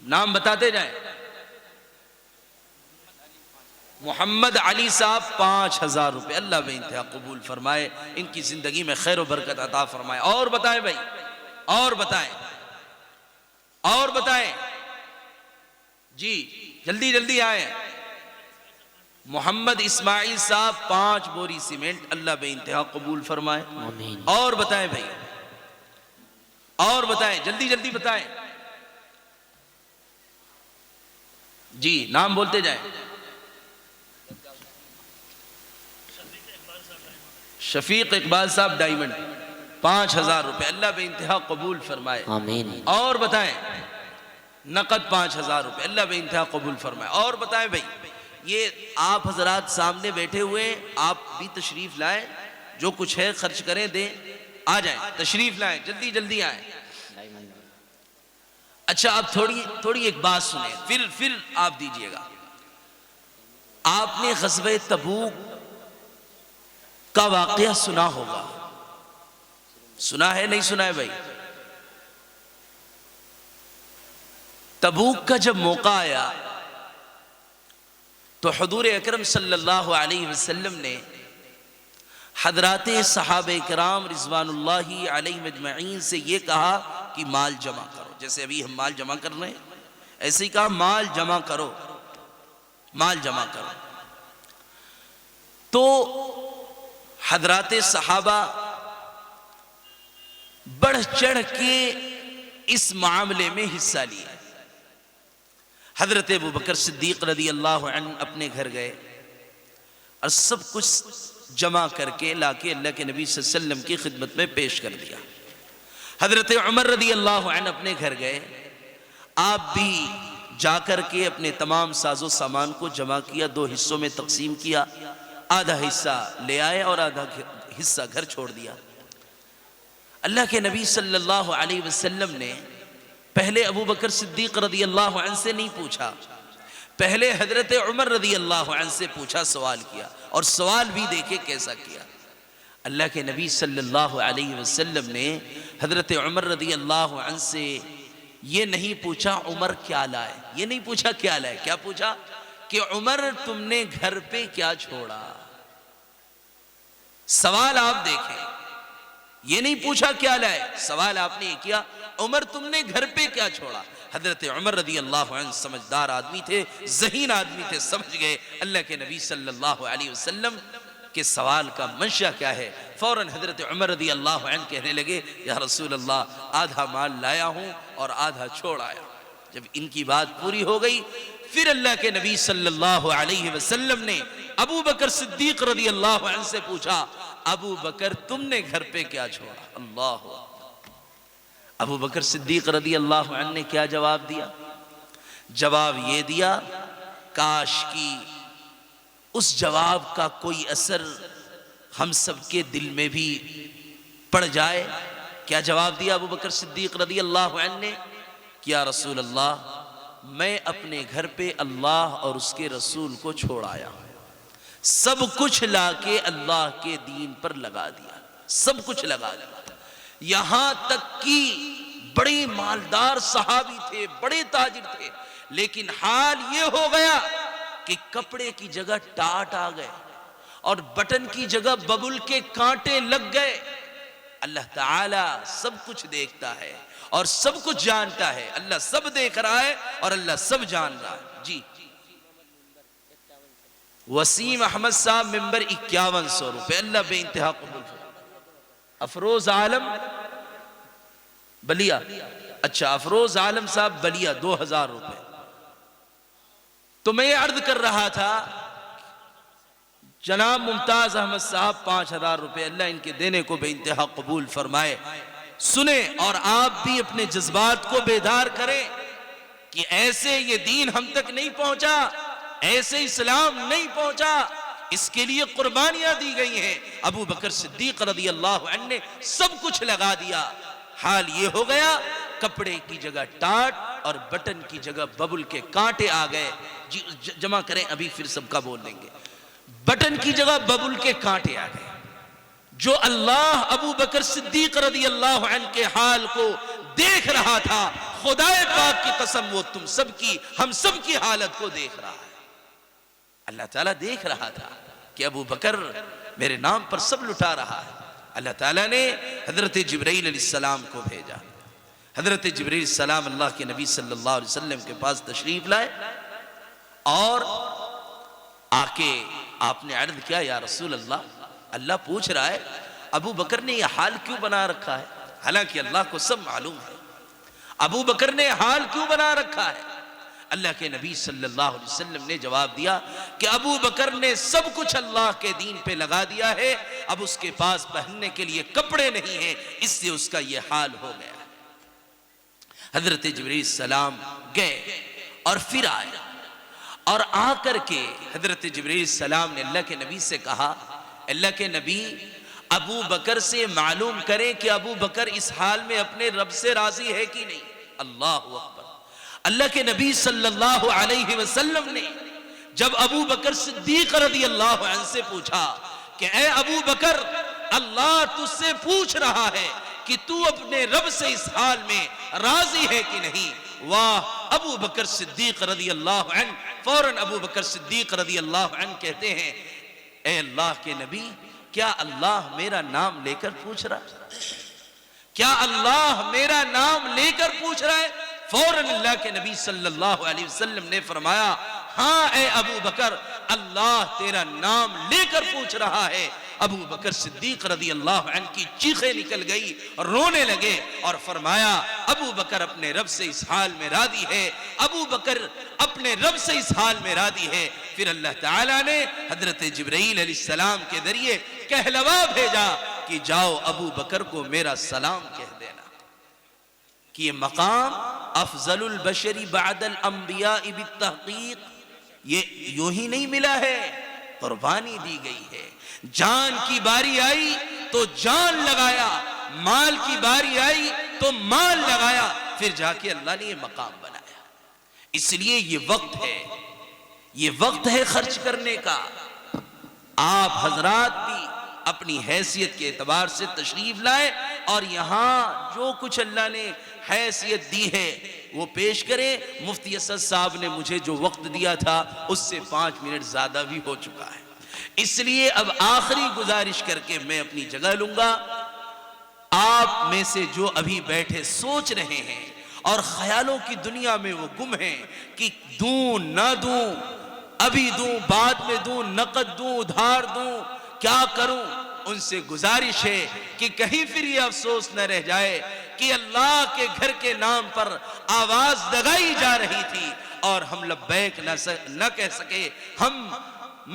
نام بتاتے جائیں۔ محمد علی صاحب 5000 روپے، اللہ بے انتہا قبول فرمائے، ان کی زندگی میں خیر و برکت عطا فرمائے۔ اور بتائیں بھائی، اور بتائیں جی جلدی آئیں۔ محمد اسماعیل صاحب 5 بوری سیمنٹ، اللہ بے انتہا قبول فرمائے۔ آمین۔ اور بتائیں بھائی، اور بتائیں، جلدی بتائیں۔ جی نام بولتے جائیں۔ شفیق اقبال صاحب ڈائمنڈ 5000 روپے، اللہ بے انتہا قبول فرمائے۔ آمین۔ اور بتائیں، نقد 5000 روپے، اللہ بے انتہا قبول فرمائے۔ اور بتائیں بھائی، یہ آپ حضرات سامنے بیٹھے ہوئے، آپ بھی تشریف لائیں، جو کچھ ہے خرچ کریں دیں، آ جائیں، تشریف لائیں، جلدی آئیں۔ اچھا اب تھوڑی ایک بات سنیں، پھر آپ دیجئے گا۔ آپ نے غزوہ تبوک کا واقعہ سنا ہوگا، سنا ہے نہیں سنا ہے بھائی؟ تبوک کا جب موقع آیا تو حضور اکرم صلی اللہ علیہ وسلم نے حضرات صحابہ کرام رضوان اللہ علیہ مجمعین سے یہ کہا کہ مال جمع کرو، جیسے ابھی ہم مال جمع کر رہے ہیں، ایسے ہی کہا مال جمع کرو۔ تو حضرات صحابہ بڑھ چڑھ کے اس معاملے میں حصہ لیا۔ حضرت ابوبکر صدیق رضی اللہ عنہ اپنے گھر گئے اور سب کچھ جمع کر کے لا کے اللہ کے نبی صلی اللہ علیہ وسلم کی خدمت میں پیش کر دیا۔ حضرت عمر رضی اللہ عنہ اپنے گھر گئے، آپ بھی جا کر کے اپنے تمام ساز و سامان کو جمع کیا، 2 حصوں میں تقسیم کیا، آدھا حصہ لے آئے اور آدھا حصہ گھر چھوڑ دیا۔ اللہ کے نبی صلی اللہ علیہ وسلم نے پہلے ابوبکر صدیق رضی اللہ عنہ سے نہیں پوچھا، پہلے حضرت عمر رضی اللہ عنہ سے پوچھا، سوال کیا، اور سوال بھی دیکھے کیسا کیا۔ اللہ کے نبی صلی اللہ علیہ وسلم نے حضرت عمر رضی اللہ عنہ سے یہ نہیں پوچھا عمر کیا لائے، یہ نہیں پوچھا کیا لائے، کیا پوچھا کہ عمر تم نے گھر پہ کیا چھوڑا۔ سوال آپ دیکھیں، یہ نہیں پوچھا کیا لائے، سوال آپ نے یہ کیا عمر تم نے گھر پہ کیا چھوڑا۔ حضرت عمر رضی اللہ عنہ سمجھدار آدمی تھے، ذہین آدمی تھے، سمجھ گئے اللہ کے نبی صلی اللہ علیہ وسلم کے سوال کا منشا کیا ہے۔ فوراً حضرت عمر رضی اللہ عنہ کہنے لگے یا رسول اللہ آدھا مال لایا ہوں اور آدھا چھوڑ آیا۔ جب ان کی بات پوری ہو گئی پھر اللہ کے نبی صلی اللہ علیہ وسلم نے ابو بکر صدیق رضی اللہ عنہ سے پوچھا ابو بکر تم نے گھر پہ کیا چھوڑا۔ اللہ ابو بکر صدیق رضی اللہ عنہ نے کیا جواب دیا؟ جواب یہ دیا، کاش کی اس جواب کا کوئی اثر ہم سب کے دل میں بھی پڑ جائے۔ کیا جواب دیا ابو بکر صدیق رضی اللہ عنہ نے؟ یا رسول اللہ میں اپنے گھر پہ اللہ اور اس کے رسول کو چھوڑ آیا، سب کچھ لا کے اللہ کے دین پر لگا دیا، سب کچھ لگا دیا، یہاں تک کہ بڑے مالدار صحابی تھے، بڑے تاجر تھے، لیکن حال یہ ہو گیا کہ کپڑے کی جگہ ٹاٹ آ گئے اور بٹن کی جگہ ببل کے کانٹے لگ گئے۔ اللہ تعالیٰ سب کچھ دیکھتا ہے اور سب کچھ جانتا ہے، اللہ سب دیکھ رہا ہے اور اللہ سب جان رہا ہے۔ جی وسیم احمد صاحب ممبر 5100 روپے، اللہ بے انتہا قبول فرمائے۔ افروز عالم بلیا، اچھا افروز عالم صاحب بلیا 2000 روپے۔ تو میں یہ عرض کر رہا تھا جناب ممتاز احمد صاحب 5000 روپے، اللہ ان کے دینے کو بے انتہا قبول فرمائے۔ سنیں اور آپ بھی اپنے جذبات کو بیدار کریں کہ ایسے یہ دین ہم تک نہیں پہنچا، ایسے اسلام نہیں پہنچا، اس کے لیے قربانیاں دی گئی ہیں۔ ابو بکر صدیق رضی اللہ عنہ نے سب کچھ لگا دیا۔ حال یہ ہو گیا کپڑے کی جگہ ٹاٹ اور بٹن کی جگہ ببل کے کانٹے آ گئے۔ جی جمع کریں، ابھی پھر سب کا بول دیں گے۔ بٹن کی جگہ ببل کے کانٹے آ گئے۔ جو اللہ ابو بکر صدیق رضی اللہ عنہ کے حال کو دیکھ رہا تھا، خدا پاک کی قسم وہ تم سب کی، ہم سب کی حالت کو دیکھ رہا ہے۔ اللہ تعالیٰ دیکھ رہا تھا کہ ابو بکر میرے نام پر سب لٹا رہا ہے۔ اللہ تعالیٰ نے حضرت جبرائیل علیہ السلام کو بھیجا۔ حضرت جبرائیل السلام اللہ کے نبی صلی اللہ علیہ وسلم کے پاس تشریف لائے اور آ کے آپ نے عرض کیا، یا رسول اللہ، اللہ پوچھ رہا ہے ابو بکر نے یہ حال کیوں بنا رکھا ہے؟ حالانکہ اللہ کو سب معلوم ہے ابو بکر نے حال کیوں بنا رکھا ہے۔ اللہ کے نبی صلی اللہ علیہ وسلم نے جواب دیا کہ ابو بکر نے سب کچھ اللہ کے دین پہ لگا دیا ہے، اب اس کے پاس پہننے کے لیے کپڑے نہیں ہیں، اس سے اس کا یہ حال ہو گیا۔ حضرت جبرائیل السلام گئے اور پھر آئے، اور آ کر کے حضرت جبرائیل السلام نے اللہ کے نبی سے کہا، اللہ کے نبی ابو بکر سے معلوم کریں کہ ابو بکر اس حال میں اپنے رب سے راضی ہے کہ نہیں۔ اللہ اکبر۔ اللہ کے نبی صلی اللہ علیہ وسلم نے جب ابو بکر صدیق رضی اللہ عنہ سے پوچھا کہ اے ابو بکر، اللہ تجھ سے پوچھ رہا ہے کہ تو اپنے رب سے اس حال میں راضی ہے کہ نہیں۔ واہ، ابو بکر صدیق رضی اللہ عنہ فوراً ابو بکر صدیق رضی اللہ عنہ کہتے ہیں، اے اللہ کے نبی، کیا اللہ میرا نام لے کر پوچھ رہا ہے؟ کیا اللہ میرا نام لے کر پوچھ رہا ہے؟ فوراً اللہ کے نبی صلی اللہ علیہ وسلم نے فرمایا، ہاں اے ابو بکر، اللہ تیرا نام لے کر پوچھ رہا ہے۔ ابو بکر صدیق رضی اللہ عنہ کی چیخیں نکل گئی، رونے لگے اور فرمایا، ابو بکر اپنے رب سے اس حال میں راضی ہے، ابو بکر اپنے رب سے اس حال میں راضی ہے۔ پھر اللہ تعالیٰ نے حضرت جبرائیل علیہ السلام کے ذریعے کہلوا بھیجا کہ جاؤ ابو بکر کو میرا سلام کہہ دینا، کہ یہ مقام افضل البشر بعد الانبیاء بالتحقیق یہ یوں ہی نہیں ملا ہے، قربانی دی گئی ہے۔ جان کی باری آئی تو جان لگایا، مال کی باری آئی تو مال لگایا، پھر جا کے اللہ نے یہ مقام بنایا۔ اس لیے یہ وقت ہے خرچ کرنے کا۔ آپ حضرات بھی اپنی حیثیت کے اعتبار سے تشریف لائے اور یہاں جو کچھ اللہ نے حیثیت دی ہے وہ پیش کریں۔ مفتی اسد صاحب نے مجھے جو وقت دیا تھا اس سے 5 منٹ زیادہ بھی ہو چکا ہے، اس لیے اب آخری گزارش کر کے میں اپنی جگہ لوں گا۔ آپ میں سے جو ابھی بیٹھے سوچ رہے ہیں اور خیالوں کی دنیا میں وہ گم ہیں کہ دوں نہ دوں، ابھی دوں بعد میں دوں، نقد دوں ادھار دوں، کیا کروں، ان سے گزارش ہے کہ کہیں پھر یہ افسوس نہ رہ جائے کہ اللہ کے گھر کے نام پر آواز لگائی جا رہی تھی اور ہم لبیک نہ کہہ سکے، ہم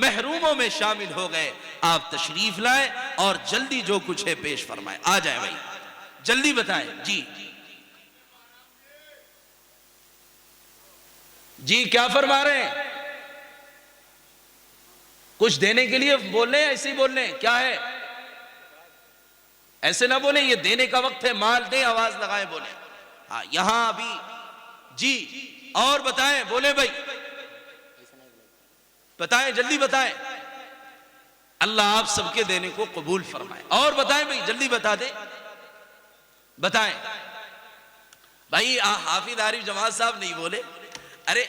محروموں میں شامل ہو گئے۔ آپ تشریف لائیں اور جلدی جو کچھ ہے پیش فرمائیں۔ آ جائیں بھائی، جلدی بتائیں۔ جی کیا فرما رہے ہیں؟ کچھ دینے کے لیے بول رہے ہیں، ایسے ہی بول رہے ہیں؟ کیا ہے؟ ایسے نہ بولیں، یہ دینے کا وقت ہے، مال دیں، آواز لگائیں، بولیں۔ ہاں یہاں ابھی جی اور بتائیں، بولیں بھائی، بتائیں، جلدی بتائیں۔ اللہ آپ سب کے دینے کو قبول فرمائے۔ اور بتائیں بھائی، جلدی بتا دیں، بتائیں بھائی۔ حافظ عارف جماعت صاحب نہیں بولے؟ ارے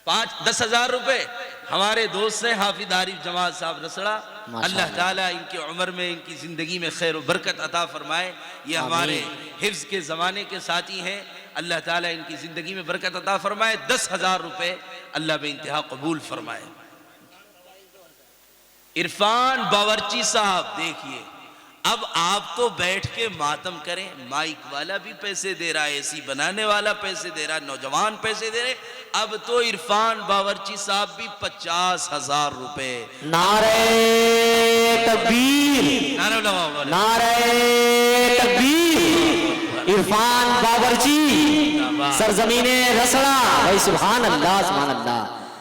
5-10 ہزار روپے ہمارے دوست ہیں حافظ عارف جماعت صاحب رسڑا، اللہ تعالیٰ ان کی عمر میں، ان کی زندگی میں خیر و برکت عطا فرمائے۔ یہ ہمارے حفظ کے زمانے کے ساتھی ہیں، اللہ تعالیٰ ان کی زندگی میں برکت عطا فرمائے۔ 10,000 روپے اللہ بے انتہا قبول فرمائے۔ عرفان باورچی صاحب، دیکھیے اب آپ تو بیٹھ کے ماتم کریں، مائک والا بھی پیسے دے رہا ہے، اے سی بنانے والا پیسے دے رہا ہے، نوجوان پیسے دے رہے، اب تو عرفان باورچی صاحب بھی 50,000 روپے۔ نعرہ تکبیر، نعرہ تکبیر۔ عرفان باورچی، سرزمین رسڑا، بھائی سبحان اللہ، سبحان اللہ۔